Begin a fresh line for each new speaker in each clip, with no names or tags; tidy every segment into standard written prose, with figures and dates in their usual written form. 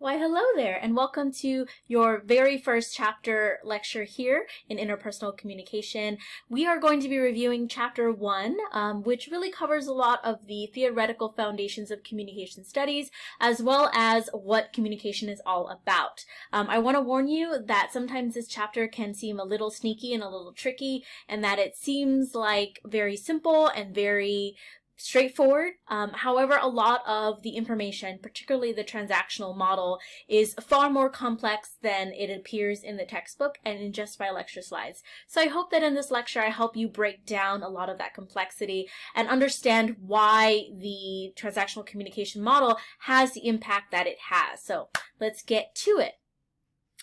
Why, hello there, and welcome to your very first chapter lecture here in interpersonal communication. We are going to be reviewing chapter 1, which really covers a lot of the theoretical foundations of communication studies, as well as what communication is all about. I want to warn you that sometimes this chapter can seem a little sneaky and a little tricky, and that it seems like very simple and very straightforward. However, a lot of the information, particularly the transactional model, is far more complex than it appears in the textbook and in just my lecture slides. So I hope that in this lecture I help you break down a lot of that complexity and understand why the transactional communication model has the impact that it has. So let's get to it.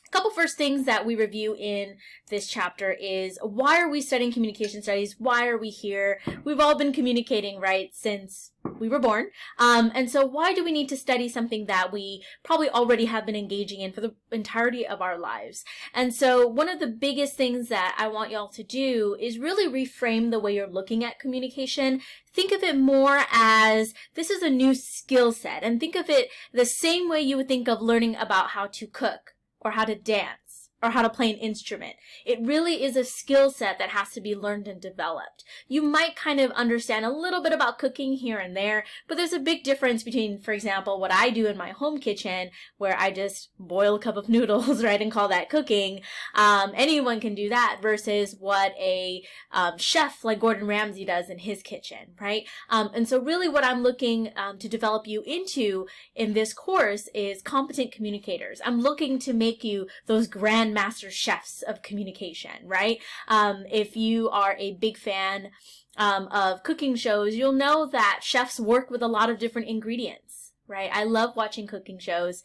A couple first things that we review in this chapter is, why are we studying communication studies? Why are we here? We've all been communicating, right, since we were born. And so why do we need to study something that we probably already have been engaging in for the entirety of our lives? And so one of the biggest things that I want y'all to do is really reframe the way you're looking at communication. Think of it more as this is a new skill set, and think of it the same way you would think of learning about how to cook, or how to dance, or how to play an instrument. It really is a skill set that has to be learned and developed. You might kind of understand a little bit about cooking here and there, but there's a big difference between, for example, what I do in my home kitchen, where I just boil a cup of noodles, right, and call that cooking. Anyone can do that, versus what a chef like Gordon Ramsay does in his kitchen, right? And so really what I'm looking to develop you into in this course is competent communicators. I'm looking to make you those grandmaster chefs of communication, right? If you are a big fan of cooking shows, you'll know that chefs work with a lot of different ingredients, right? I love watching cooking shows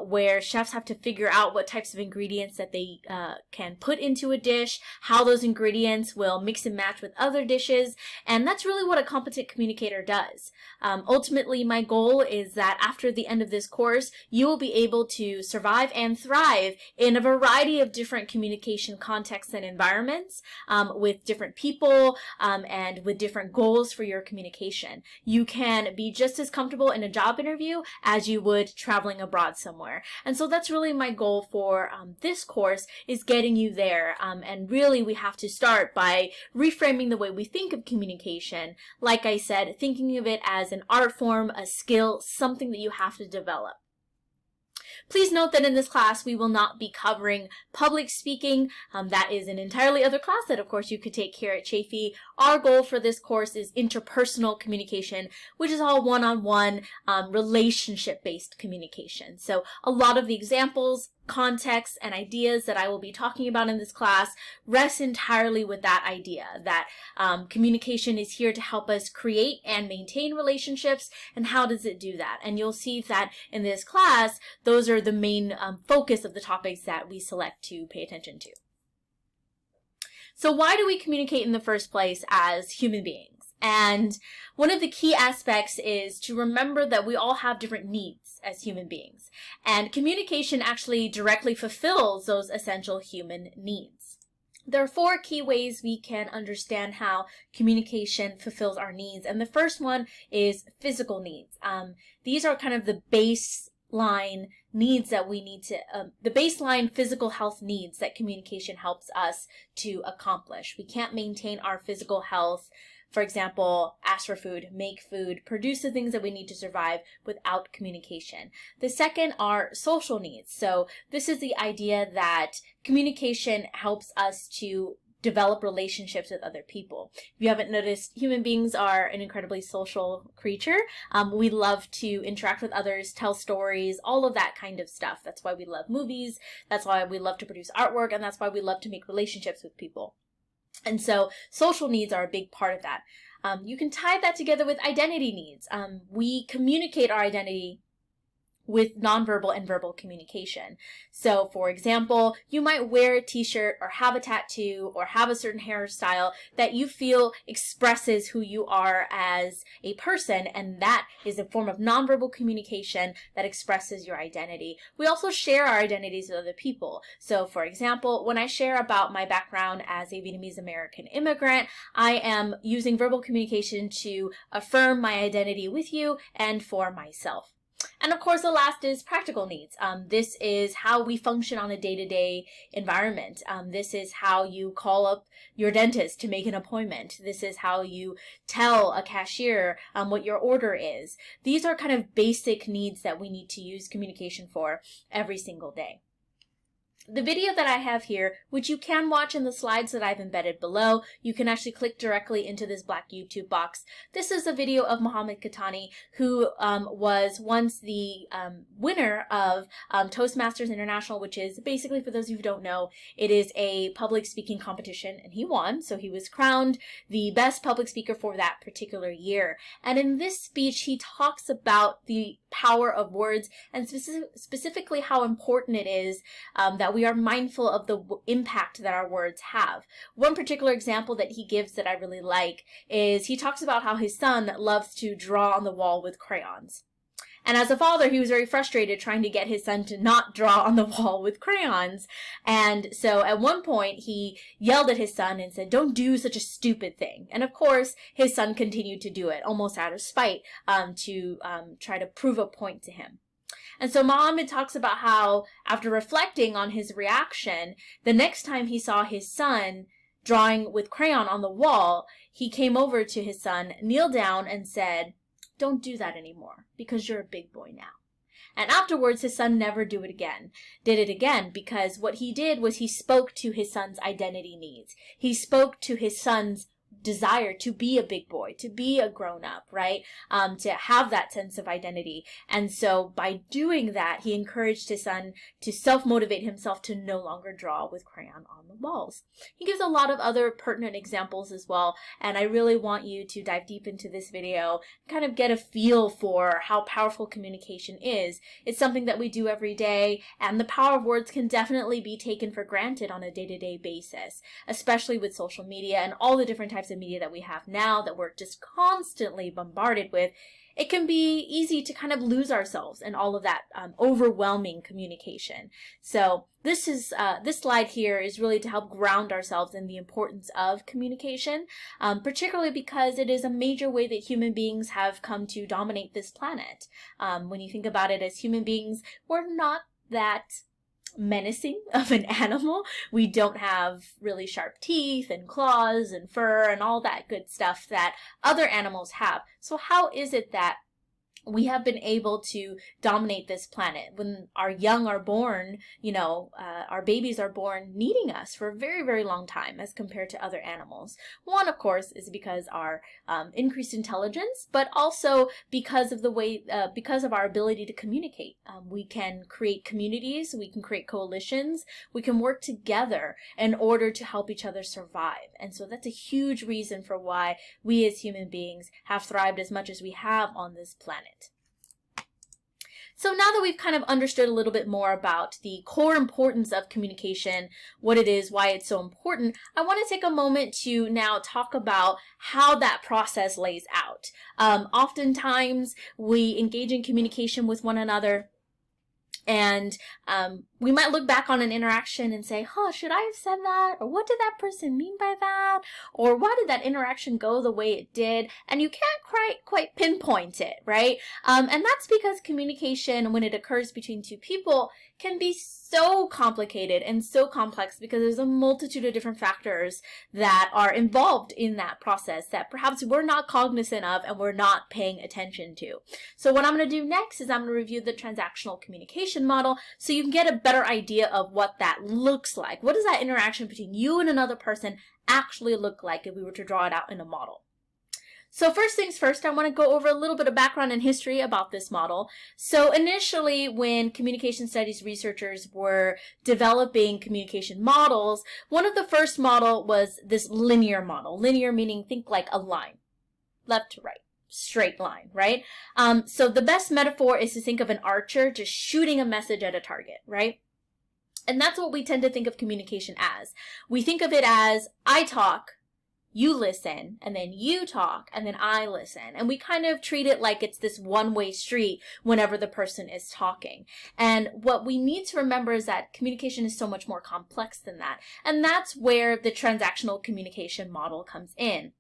where chefs have to figure out what types of ingredients that they can put into a dish, how those ingredients will mix and match with other dishes, and that's really what a competent communicator does. Ultimately, my goal is that after the end of this course, you will be able to survive and thrive in a variety of different communication contexts and environments, with different people and with different goals for your communication. You can be just as comfortable in a job interview as you would traveling abroad somewhere. And so that's really my goal for this course, is getting you there. And really we have to start by reframing the way we think of communication. Like I said, thinking of it as an art form, a skill, something that you have to develop. Please note that in this class, we will not be covering public speaking. That is an entirely other class that, of course, you could take here at Chafee. Our goal for this course is interpersonal communication, which is all one-on-one, relationship-based communication. So a lot of the examples, context, and ideas that I will be talking about in this class rest entirely with that idea that communication is here to help us create and maintain relationships. And how does it do that? And you'll see that in this class, those are the main focus of the topics that we select to pay attention to. So why do we communicate in the first place as human beings? And one of the key aspects is to remember that we all have different needs as human beings. And communication actually directly fulfills those essential human needs. There are 4 key ways we can understand how communication fulfills our needs. And the first one is physical needs. These are kind of the baseline needs that we need to, the baseline physical health needs that communication helps us to accomplish. We can't maintain our physical health, for example, ask for food, make food, produce the things that we need to survive without communication. The second are social needs. So this is the idea that communication helps us to develop relationships with other people. If you haven't noticed, human beings are an incredibly social creature. We love to interact with others, tell stories, all of that kind of stuff. That's why we love movies. That's why we love to produce artwork. And that's why we love to make relationships with people. And so social needs are a big part of that. You can tie that together with identity needs. We communicate our identity with nonverbal and verbal communication. So, for example, you might wear a t-shirt or have a tattoo or have a certain hairstyle that you feel expresses who you are as a person, and that is a form of nonverbal communication that expresses your identity. We also share our identities with other people. So, for example, when I share about my background as a Vietnamese American immigrant, I am using verbal communication to affirm my identity with you and for myself. And of course, the last is practical needs. This is how we function on a day-to-day environment. This is how you call up your dentist to make an appointment. This is how you tell a cashier what your order is. These are kind of basic needs that we need to use communication for every single day. The video that I have here, which you can watch in the slides that I've embedded below, you can actually click directly into this black YouTube box. This is a video of Mohammed Katani, who was once the winner of Toastmasters International, which is basically, for those of you who don't know, it is a public speaking competition, and he won. So he was crowned the best public speaker for that particular year. And in this speech, he talks about the power of words, and specifically how important it is that we are mindful of the impact that our words have. One particular example that he gives that I really like is he talks about how his son loves to draw on the wall with crayons. And as a father, he was very frustrated trying to get his son to not draw on the wall with crayons. And so at one point, he yelled at his son and said, "Don't do such a stupid thing." And of course, his son continued to do it, almost out of spite, to try to prove a point to him. And so Mohammed talks about how, after reflecting on his reaction, the next time he saw his son drawing with crayon on the wall, he came over to his son, kneeled down, and said, "Don't do that anymore, because you're a big boy now." And afterwards, his son never did it again, because what he did was he spoke to his son's identity needs. He spoke to his son's desire to be a big boy, to be a grown-up, right? To have that sense of identity. And so by doing that, he encouraged his son to self-motivate himself to no longer draw with crayon on the walls. He gives a lot of other pertinent examples as well, and I really want you to dive deep into this video, kind of get a feel for how powerful communication is. It's something that we do every day, and the power of words can definitely be taken for granted on a day-to-day basis, especially with social media and all the different types of media that we have now that we're just constantly bombarded with. It can be easy to kind of lose ourselves in all of that overwhelming communication. So this slide here is really to help ground ourselves in the importance of communication, particularly because it is a major way that human beings have come to dominate this planet. When you think about it, as human beings, we're not that menacing of an animal. We don't have really sharp teeth and claws and fur and all that good stuff that other animals have. So how is it that we have been able to dominate this planet? When our young are born, our babies are born needing us for a very, very long time as compared to other animals. One, of course, is because our increased intelligence, but also because of because of our ability to communicate. We can create communities, we can create coalitions, we can work together in order to help each other survive. And so that's a huge reason for why we as human beings have thrived as much as we have on this planet. So now that we've kind of understood a little bit more about the core importance of communication, what it is, why it's so important, I want to take a moment to now talk about how that process lays out. Oftentimes, we engage in communication with one another, and we might look back on an interaction and say, should I have said that? Or what did that person mean by that? Or why did that interaction go the way it did? And you can't quite pinpoint it, right? And that's because communication, when it occurs between two people, can be so complicated and so complex because there's a multitude of different factors that are involved in that process that perhaps we're not cognizant of and we're not paying attention to. So what I'm going to do next is I'm going to review the transactional communication model so you can get a better idea of what that looks like. What does that interaction between you and another person actually look like if we were to draw it out in a model? So first things first, I want to go over a little bit of background and history about this model. So initially, when communication studies researchers were developing communication models, one of the first model was this linear model. Linear meaning think like a line, left to right, straight line, right? So the best metaphor is to think of an archer just shooting a message at a target, right? And that's what we tend to think of communication as. We think of it as I talk, you listen, and then you talk, and then I listen. And we kind of treat it like it's this one-way street whenever the person is talking. And what we need to remember is that communication is so much more complex than that. And that's where the transactional communication model comes in.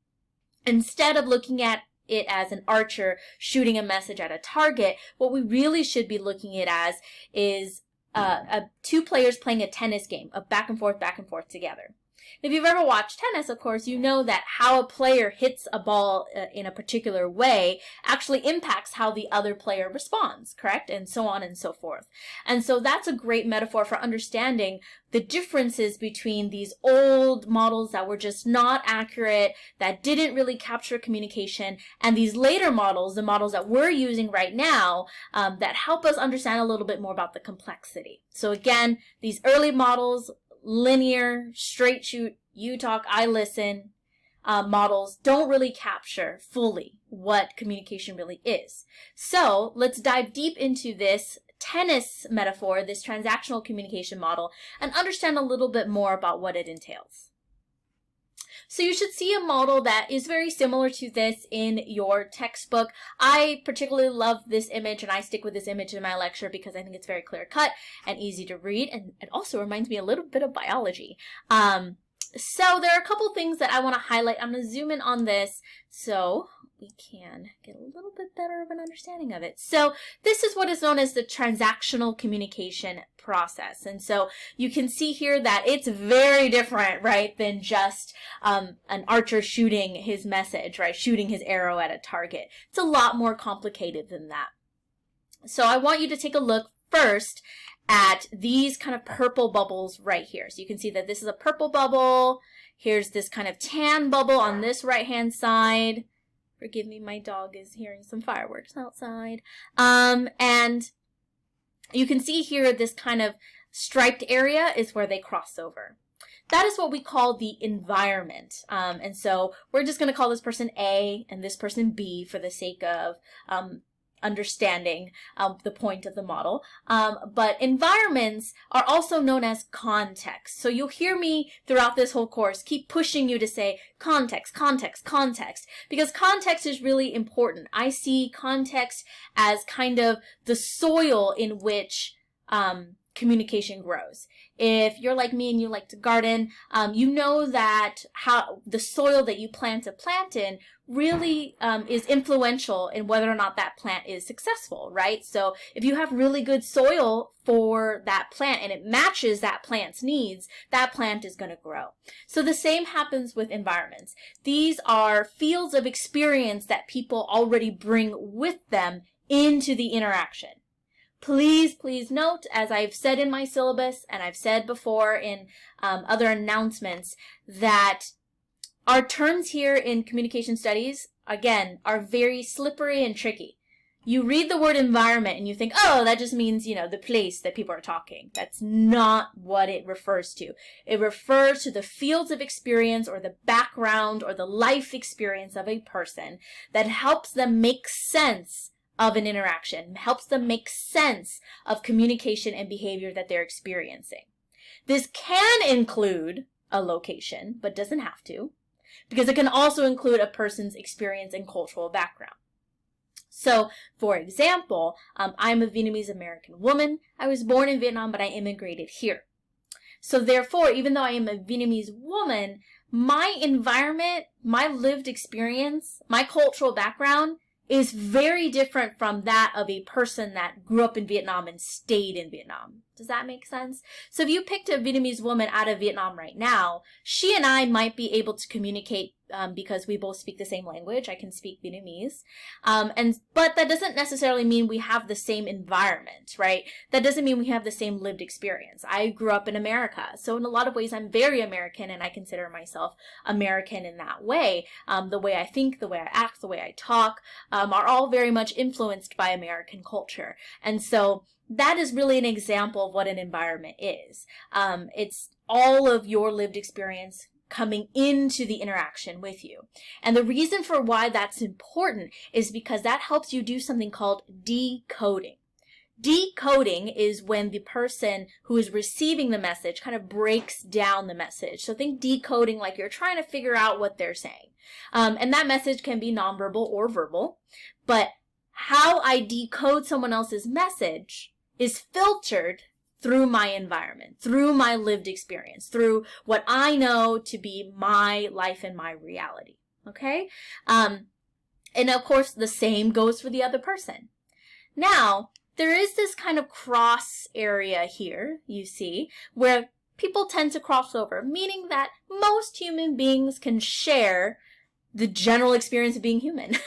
Instead of looking at it as an archer shooting a message at a target. What we really should be looking at it as is two players playing a tennis game of back and forth together. If you've ever watched tennis, of course, you know that how a player hits a ball in a particular way actually impacts how the other player responds, correct? And so on and so forth. And so that's a great metaphor for understanding the differences between these old models that were just not accurate, that didn't really capture communication, and these later models, the models that we're using right now, that help us understand a little bit more about the complexity. So again, these early models, linear, straight shoot, you talk, I listen, models don't really capture fully what communication really is. So let's dive deep into this tennis metaphor, this transactional communication model, and understand a little bit more about what it entails. So you should see a model that is very similar to this in your textbook. I particularly love this image, and I stick with this image in my lecture because I think it's very clear-cut and easy to read, and it also reminds me a little bit of biology. So there are a couple things that I want to highlight. I'm going to zoom in on this so we can get a little bit better of an understanding of it. So this is what is known as the transactional communication process. And so you can see here that it's very different, right, than just an archer shooting his message, right, shooting his arrow at a target. It's a lot more complicated than that. So I want you to take a look first at these kind of purple bubbles right here. So you can see that this is a purple bubble. Here's this kind of tan bubble on this right-hand side. Forgive me, my dog is hearing some fireworks outside. And you can see here this kind of striped area is where they cross over. That is what we call the environment. And so we're just going to call this person A and this person B for the sake of understanding the point of the model. But environments are also known as context. So you'll hear me throughout this whole course keep pushing you to say context, context, context, because context is really important. I see context as kind of the soil in which communication grows. If you're like me and you like to garden, you know that how the soil that you plant a plant in really is influential in whether or not that plant is successful, right? So if you have really good soil for that plant and it matches that plant's needs, that plant is going to grow. So the same happens with environments. These are fields of experience that people already bring with them into the interaction. Please, please note, as I've said in my syllabus and I've said before in other announcements, that our terms here in communication studies, again, are very slippery and tricky. You read the word environment and you think, oh, that just means, you know, the place that people are talking. That's not what it refers to. It refers to the fields of experience or the background or the life experience of a person that helps them make sense of an interaction, helps them make sense of communication and behavior that they're experiencing. This can include a location, but doesn't have to, because it can also include a person's experience and cultural background. So, for example, I'm a Vietnamese American woman. I was born in Vietnam, but I immigrated here. So therefore, even though I am a Vietnamese woman, my environment, my lived experience, my cultural background is very different from that of a person that grew up in Vietnam and stayed in Vietnam. Does that make sense? So if you picked a Vietnamese woman out of Vietnam right now, she and I might be able to communicate because we both speak the same language. I can speak Vietnamese. But that doesn't necessarily mean we have the same environment, right? That doesn't mean we have the same lived experience. I grew up in America. So in a lot of ways, I'm very American, and I consider myself American in that way. The way I think, the way I act, the way I talk are all very much influenced by American culture. And so that is really an example of what an environment is. It's all of your lived experience coming into the interaction with you. And the reason for why that's important is because that helps you do something called decoding. Decoding is when the person who is receiving the message kind of breaks down the message. So think decoding like you're trying to figure out what they're saying. And that message can be nonverbal or verbal, but how I decode someone else's message is filtered through my environment, through my lived experience, through what I know to be my life and my reality, okay? And of course, the same goes for the other person. Now, there is this kind of cross area here, you see, where people tend to cross over, meaning that most human beings can share the general experience of being human,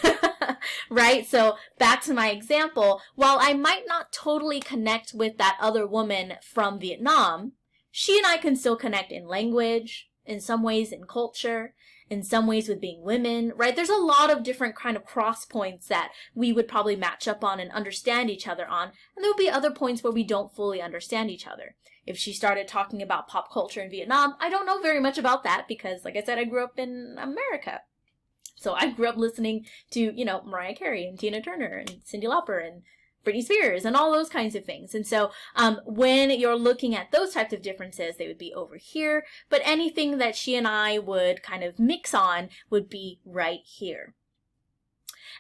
right? So back to my example, while I might not totally connect with that other woman from Vietnam, she and I can still connect in language, in some ways in culture, in some ways with being women, right? There's a lot of different kind of cross points that we would probably match up on and understand each other on. And there would be other points where we don't fully understand each other. If she started talking about pop culture in Vietnam, I don't know very much about that because, like I said, I grew up in America. So I grew up listening to, Mariah Carey and Tina Turner and Cyndi Lauper and Britney Spears and all those kinds of things. And so when you're looking at those types of differences, they would be over here. But anything that she and I would kind of mix on would be right here.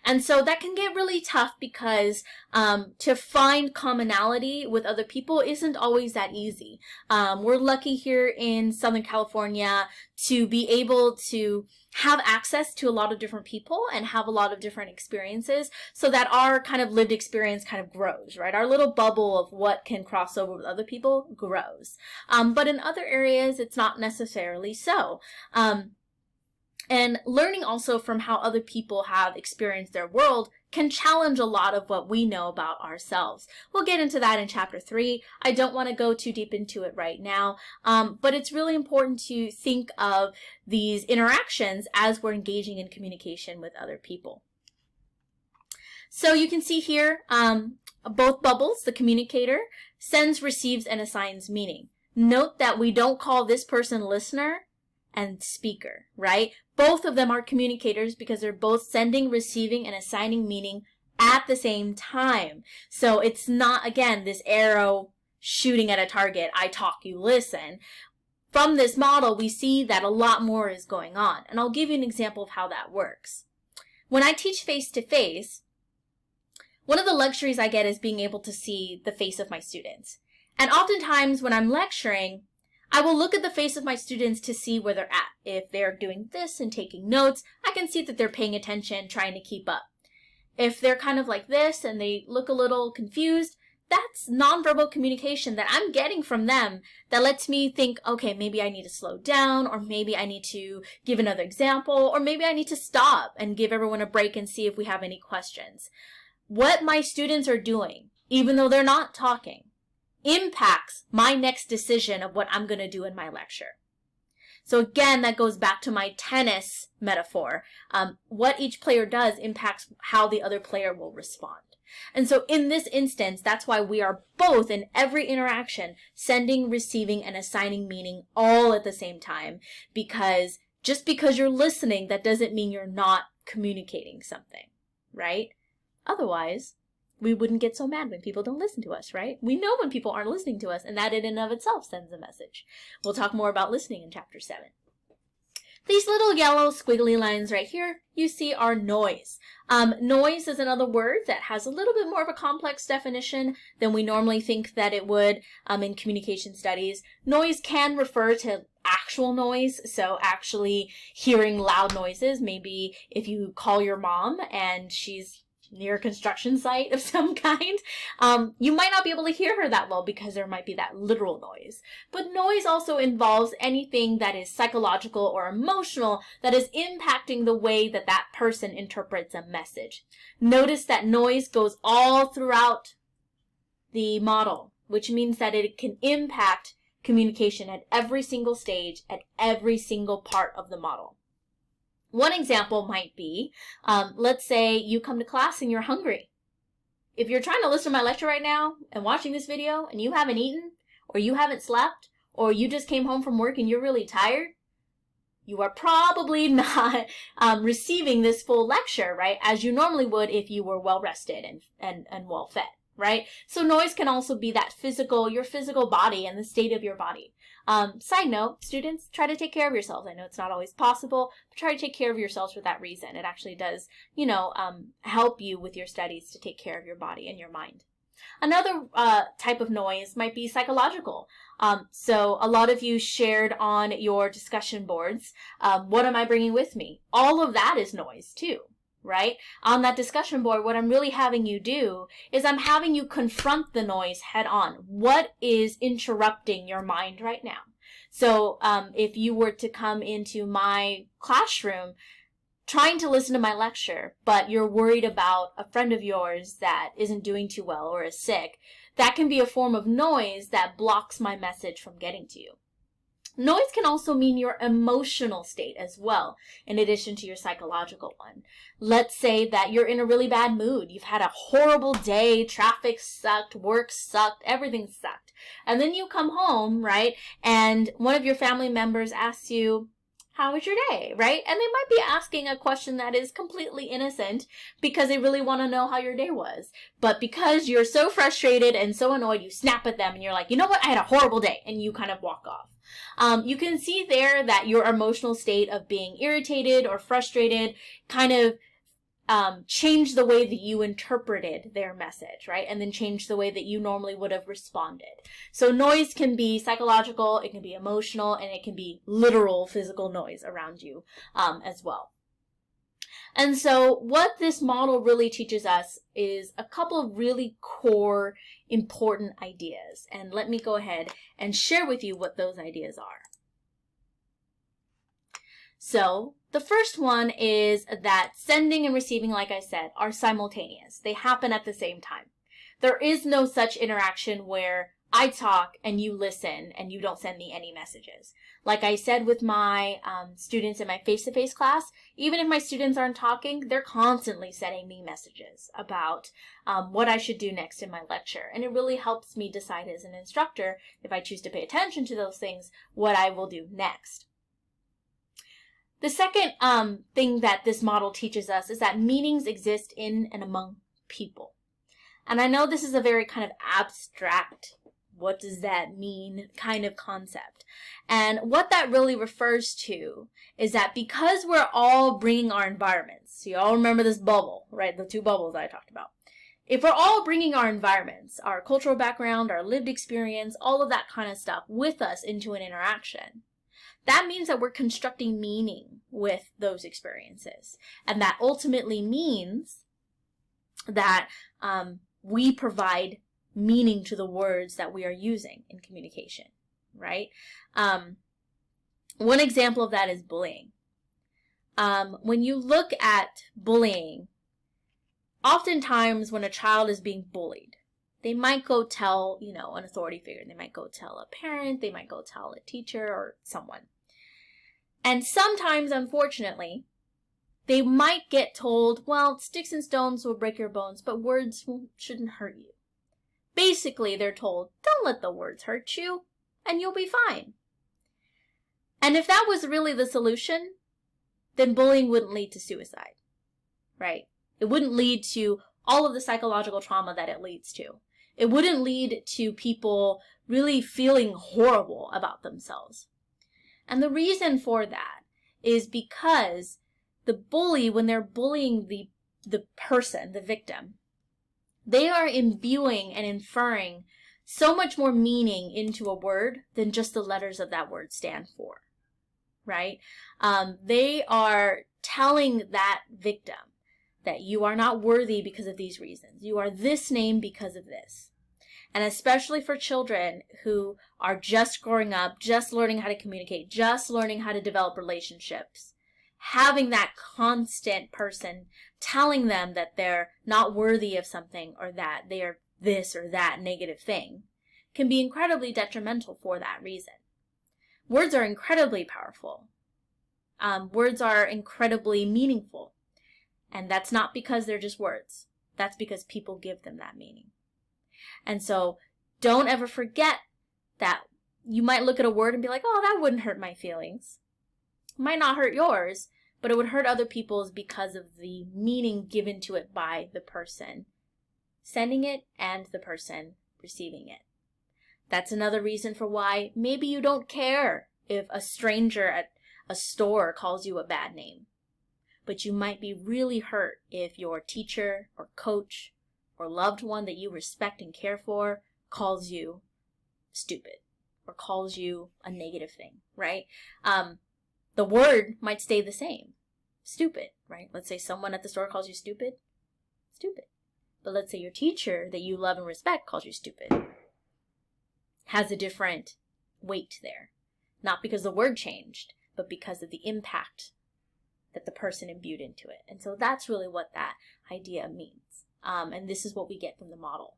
And so that can get really tough because to find commonality with other people isn't always that easy. We're lucky here in Southern California to be able to have access to a lot of different people and have a lot of different experiences so that our kind of lived experience kind of grows, right? Our little bubble of what can cross over with other people grows. But in other areas, it's not necessarily so. And learning also from how other people have experienced their world can challenge a lot of what we know about ourselves. We'll get into that in chapter 3. I don't want to go too deep into it right now, but it's really important to think of these interactions as we're engaging in communication with other people. So you can see here, both bubbles, the communicator, sends, receives, and assigns meaning. Note that we don't call this person listener and speaker, right? Both of them are communicators because they're both sending, receiving, and assigning meaning at the same time. So it's not, again, this arrow shooting at a target, I talk, you listen. From this model, we see that a lot more is going on. And I'll give you an example of how that works. When I teach face-to-face, one of the luxuries I get is being able to see the face of my students. And oftentimes when I'm lecturing, I will look at the face of my students to see where they're at. If they're doing this and taking notes, I can see that they're paying attention, trying to keep up. If they're kind of like this and they look a little confused, that's nonverbal communication that I'm getting from them that lets me think, okay, maybe I need to slow down, or maybe I need to give another example, or maybe I need to stop and give everyone a break and see if we have any questions. What my students are doing, even though they're not talking, impacts my next decision of what I'm going to do in my lecture. So again, that goes back to my tennis metaphor. What each player does impacts how the other player will respond. And so in this instance, that's why we are both in every interaction sending, receiving, and assigning meaning all at the same time. Because just because you're listening, that doesn't mean you're not communicating something, right? Otherwise, we wouldn't get so mad when people don't listen to us, right? We know when people aren't listening to us, and that in and of itself sends a message. We'll talk more about listening in chapter 7. These little yellow squiggly lines right here, you see are noise. Noise is another word that has a little bit more of a complex definition than we normally think that it would in communication studies. Noise can refer to actual noise, so actually hearing loud noises. Maybe if you call your mom and she's near a construction site of some kind, you might not be able to hear her that well because there might be that literal noise. But noise also involves anything that is psychological or emotional that is impacting the way that that person interprets a message. Notice that noise goes all throughout the model, which means that it can impact communication at every single stage, at every single part of the model. One example might be, let's say you come to class and you're hungry. If you're trying to listen to my lecture right now and watching this video and you haven't eaten, or you haven't slept, or you just came home from work and you're really tired, you are probably not receiving this full lecture, right, as you normally would if you were well rested and well fed, right? So noise can also be that your physical body and the state of your body. Side note, students, try to take care of yourselves. I know it's not always possible, but try to take care of yourselves for that reason. It actually does, help you with your studies to take care of your body and your mind. Another type of noise might be psychological. So a lot of you shared on your discussion boards, what am I bringing with me? All of that is noise too. right? On that discussion board, what I'm really having you do is I'm having you confront the noise head on. What is interrupting your mind right now? So if you were to come into my classroom trying to listen to my lecture, but you're worried about a friend of yours that isn't doing too well or is sick, that can be a form of noise that blocks my message from getting to you. Noise can also mean your emotional state as well, in addition to your psychological one. Let's say that you're in a really bad mood. You've had a horrible day, traffic sucked, work sucked, everything sucked. And then you come home, right? And one of your family members asks you, how was your day, right? And they might be asking a question that is completely innocent because they really want to know how your day was. But because you're so frustrated and so annoyed, you snap at them and you're like, you know what? I had a horrible day. And you kind of walk off. You can see there that your emotional state of being irritated or frustrated kind of changed the way that you interpreted their message, right? And then changed the way that you normally would have responded. So noise can be psychological, it can be emotional, and it can be literal physical noise around you as well. And so what this model really teaches us is a couple of really core important ideas. And let me go ahead and share with you what those ideas are. So the first one is that sending and receiving, like I said, are simultaneous. They happen at the same time. There is no such interaction where I talk and you listen and you don't send me any messages. Like I said with my students in my face-to-face class, even if my students aren't talking, they're constantly sending me messages about what I should do next in my lecture. And it really helps me decide as an instructor, if I choose to pay attention to those things, what I will do next. The second thing that this model teaches us is that meanings exist in and among people. And I know this is a very kind of abstract, what does that mean kind of concept. And what that really refers to is that because we're all bringing our environments, so you all remember this bubble, right? The two bubbles I talked about. If we're all bringing our environments, our cultural background, our lived experience, all of that kind of stuff with us into an interaction, that means that we're constructing meaning with those experiences. And that ultimately means that we provide meaning to the words that we are using in communication, right? One example of that is bullying. When you look at bullying, oftentimes when a child is being bullied, they might go tell, an authority figure. They might go tell a parent. They might go tell a teacher or someone. And sometimes, unfortunately, they might get told, well, sticks and stones will break your bones, but words shouldn't hurt you. Basically, they're told, don't let the words hurt you, and you'll be fine. And if that was really the solution, then bullying wouldn't lead to suicide, right? It wouldn't lead to all of the psychological trauma that it leads to. It wouldn't lead to people really feeling horrible about themselves. And the reason for that is because the bully, when they're bullying the person, the victim, they are imbuing and inferring so much more meaning into a word than just the letters of that word stand for, right? They are telling that victim that you are not worthy because of these reasons. You are this name because of this. And especially for children who are just growing up, just learning how to communicate, just learning how to develop relationships, having that constant person telling them that they're not worthy of something or that they are this or that negative thing can be incredibly detrimental for that reason. Words are incredibly powerful. Words are incredibly meaningful. And that's not because they're just words. That's because people give them that meaning. And so don't ever forget that you might look at a word and be like, oh, that wouldn't hurt my feelings. It might not hurt yours, but it would hurt other people's because of the meaning given to it by the person sending it and the person receiving it. That's another reason for why maybe you don't care if a stranger at a store calls you a bad name. But you might be really hurt if your teacher or coach or loved one that you respect and care for calls you stupid or calls you a negative thing, right? The word might stay the same, stupid, right? Let's say someone at the store calls you stupid. Stupid. But let's say your teacher that you love and respect calls you stupid. Has a different weight there. Not because the word changed, but because of the impact that the person imbued into it. And so that's really what that idea means. And this is what we get from the model.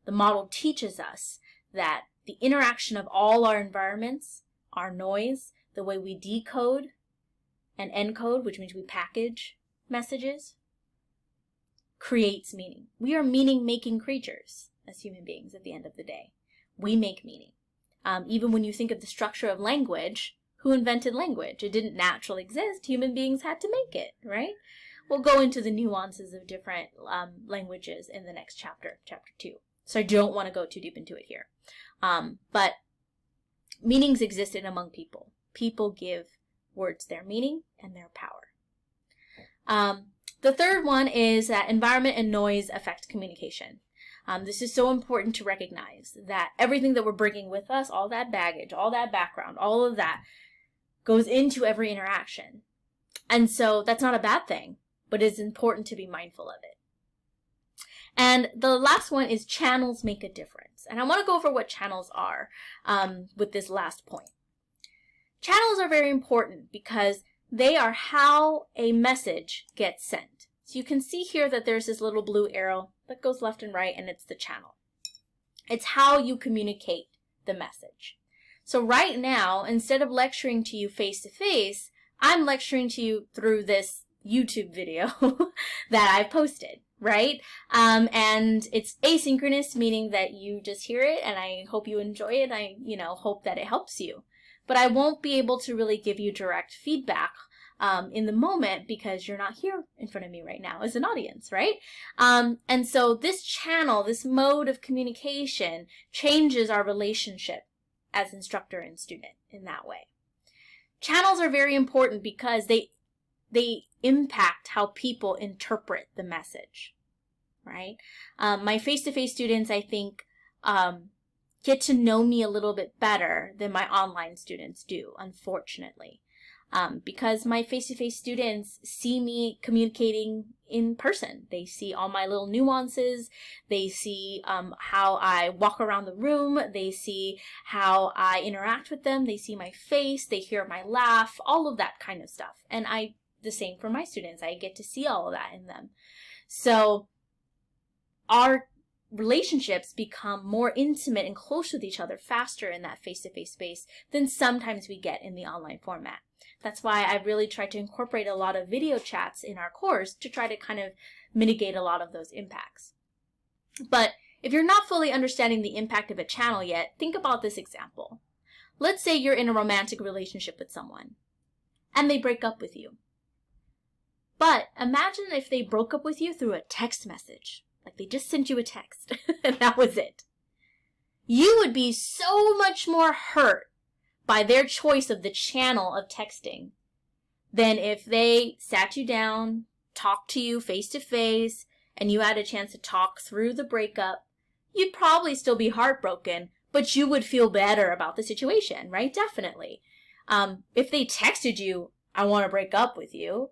The model teaches us that the interaction of all our environments, our noise, the way we decode and encode, which means we package messages, creates meaning. We are meaning-making creatures as human beings at the end of the day. We make meaning. Even when you think of the structure of language, who invented language? It didn't naturally exist. Human beings had to make it, right? We'll go into the nuances of different languages in the next chapter, chapter 2. So I don't want to go too deep into it here. But meanings existed among people. People give words their meaning and their power. The third one is that environment and noise affect communication. This is so important to recognize that everything that we're bringing with us, all that baggage, all that background, all of that goes into every interaction. And so that's not a bad thing, but it's important to be mindful of it. And the last one is channels make a difference. And I want to go over what channels are with this last point. Channels are very important because they are how a message gets sent. So you can see here that there's this little blue arrow that goes left and right, and it's the channel. It's how you communicate the message. So right now, instead of lecturing to you face to face, I'm lecturing to you through this YouTube video that I posted, right? And it's asynchronous, meaning that you just hear it, and I hope you enjoy it. I, hope that it helps you. But I won't be able to really give you direct feedback in the moment because you're not here in front of me right now as an audience, right? And so this channel, this mode of communication changes our relationship as instructor and student in that way. Channels are very important because they impact how people interpret the message, right? My face-to-face students, I think, get to know me a little bit better than my online students do, unfortunately. Because my face-to-face students see me communicating in person. They see all my little nuances. They see how I walk around the room. They see how I interact with them. They see my face. They hear my laugh, all of that kind of stuff. And the same for my students. I get to see all of that in them. So our relationships become more intimate and close with each other faster in that face-to-face space than sometimes we get in the online format. That's why I really try to incorporate a lot of video chats in our course to try to kind of mitigate a lot of those impacts. But if you're not fully understanding the impact of a channel yet, think about this example. Let's say you're in a romantic relationship with someone and they break up with you. But imagine if they broke up with you through a text message. Like they just sent you a text and that was it. You would be so much more hurt by their choice of the channel of texting than if they sat you down, talked to you face to face, and you had a chance to talk through the breakup. You'd probably still be heartbroken, but you would feel better about the situation, right? Definitely. If they texted you, I want to break up with you,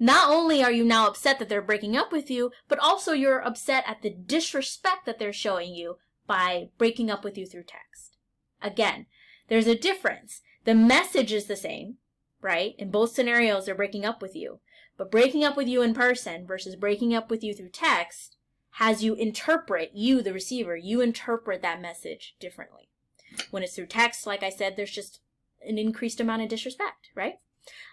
not only are you now upset that they're breaking up with you, but also you're upset at the disrespect that they're showing you by breaking up with you through text. Again, there's a difference. The message is the same, right? In both scenarios, they're breaking up with you. But breaking up with you in person versus breaking up with you through text has you interpret, you, the receiver, you interpret that message differently. When it's through text, like I said, there's just an increased amount of disrespect, right?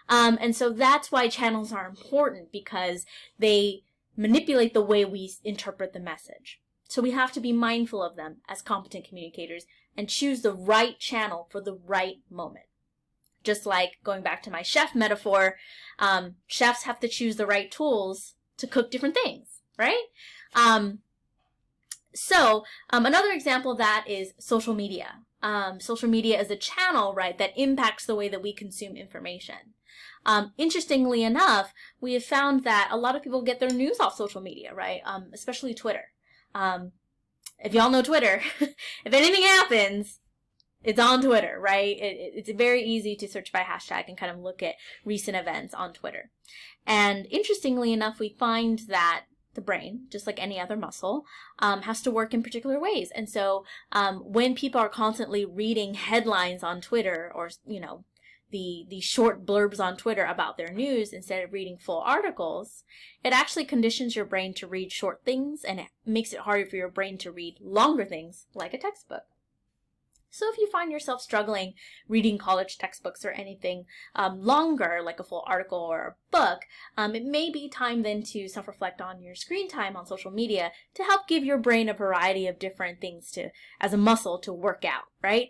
And so that's why channels are important, because they manipulate the way we interpret the message. So we have to be mindful of them as competent communicators and choose the right channel for the right moment. Just like going back to my chef metaphor, chefs have to choose the right tools to cook different things, right? Another example of that is social media. Social media is a channel, right, that impacts the way that we consume information. Interestingly enough, we have found that a lot of people get their news off social media, right? Especially Twitter. If y'all know Twitter, if anything happens, It's on Twitter, right? It's very easy to search by hashtag and kind of look at recent events on Twitter. And interestingly enough, we find that the brain, just like any other muscle, has to work in particular ways. And so when people are constantly reading headlines on Twitter, or, you know, the short blurbs on Twitter about their news instead of reading full articles, it actually conditions your brain to read short things, and it makes it harder for your brain to read longer things like a textbook. So if you find yourself struggling reading college textbooks or anything longer, like a full article or a book, it may be time then to self-reflect on your screen time on social media to help give your brain a variety of different things to, as a muscle, to work out, right?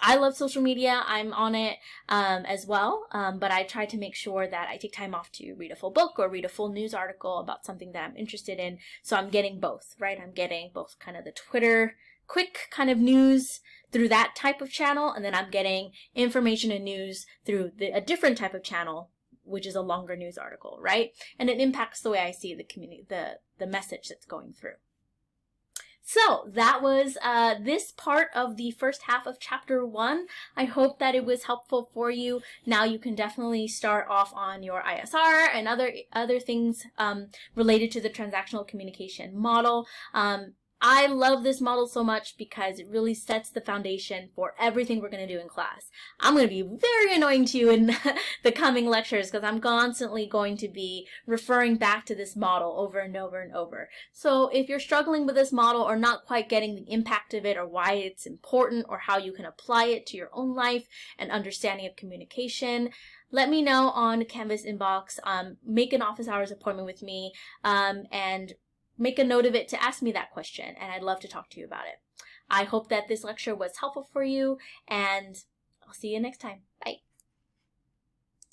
I love social media. I'm on it as well, but I try to make sure that I take time off to read a full book or read a full news article about something that I'm interested in. So I'm getting both, right? I'm getting both kind of the Twitter quick kind of news through that type of channel, and then I'm getting information and news through a different type of channel, which is a longer news article, right? And it impacts the way I see the community, the message that's going through. So that was this part of the first half of chapter 1. I hope that it was helpful for you. Now you can definitely start off on your ISR and other things related to the transactional communication model. I love this model so much because it really sets the foundation for everything we're going to do in class. I'm going to be very annoying to you in the coming lectures because I'm constantly going to be referring back to this model over and over and over. So if you're struggling with this model or not quite getting the impact of it or why it's important or how you can apply it to your own life and understanding of communication, let me know on Canvas inbox. Make an office hours appointment with me and make a note of it to ask me that question, and I'd love to talk to you about it. I hope that this lecture was helpful for you, and I'll see you next time. Bye.